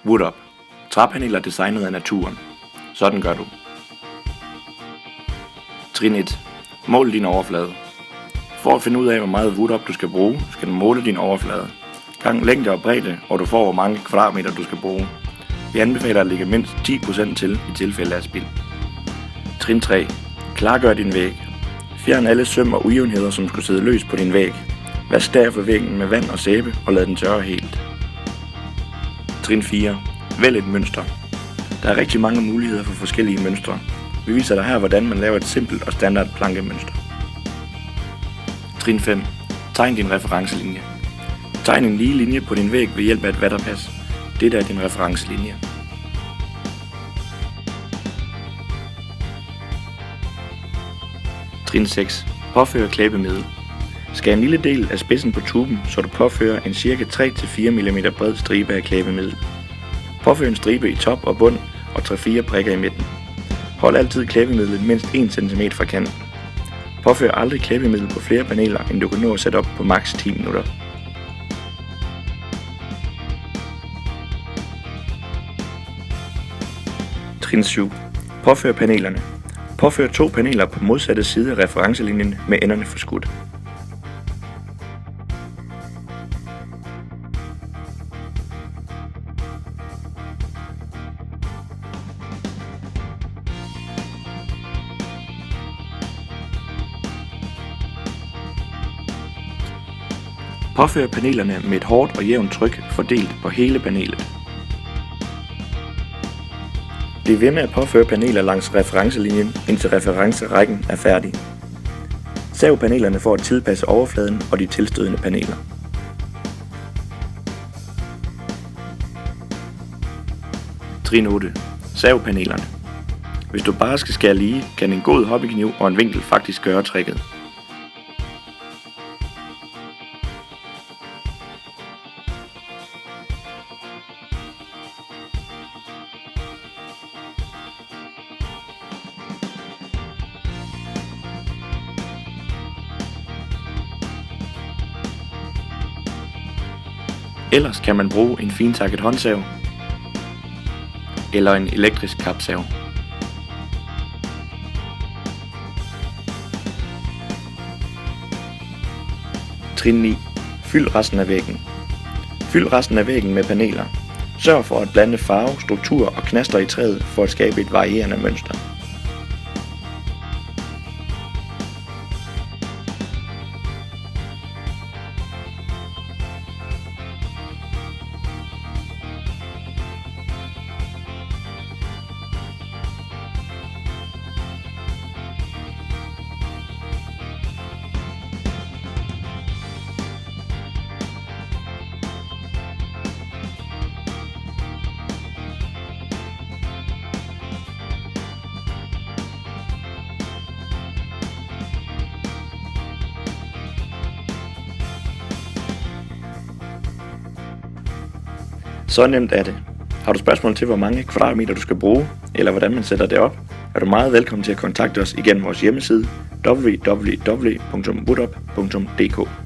Wood-Up. Træpaneler designet af naturen. Sådan gør du. Trin 1. Mål din overflade. For at finde ud af, hvor meget Wood-Up du skal bruge, skal du måle din overflade. Gang længde og bredde, og du får, hvor mange kvadratmeter du skal bruge. Vi anbefaler at lægge mindst 10% til i tilfælde af spild. Trin 3. Klargør din væg. Fjern alle søm og ujævnheder, som skulle sidde løs på din væg. Vask derefter væggen med vand og sæbe og lad den tørre helt. Trin 4. Vælg et mønster. Der er rigtig mange muligheder for forskellige mønstre. Vi viser dig her, hvordan man laver et simpelt og standard plankemønster. Trin 5. Tegn din referencelinje. Tegn en lige linje på din væg ved hjælp af et vatterpas. Dette er din referencelinje. Trin 6. Påfør klæbemiddel. Skær en lille del af spidsen på tuben, så du påfører en ca. 3-4 mm bred stribe af klæbemiddel. Påfør en stribe i top og bund og 3-4 prikker i midten. Hold altid klæbemidlet mindst 1 cm fra kanten. Påfør aldrig klæbemiddel på flere paneler, end du kan nå at sætte op på maks 10 minutter. Trin 7. Påfør panelerne. Påfør 2 paneler på modsatte side af referencelinjen med enderne forskudt. Påfør panelerne med et hårdt og jævnt tryk fordelt på hele panelet. Bliv ved med at påføre paneler langs referencelinjen, indtil referencerækken er færdig. Sav panelerne for at tilpasse overfladen og de tilstødende paneler. Trin 8. Sav panelerne. Hvis du bare skal skære lige, kan en god hobbykniv og en vinkel faktisk gøre tricket. Ellers kan man bruge en fintakket håndsav eller en elektrisk kapsav. Trin 9. Fyld resten af væggen. Fyld resten af væggen med paneler. Sørg for at blande farve, struktur og knaster i træet for at skabe et varierende mønster. Så nemt er det. Har du spørgsmål til, hvor mange kvadratmeter du skal bruge, eller hvordan man sætter det op, er du meget velkommen til at kontakte os igennem vores hjemmeside www.woodup.dk.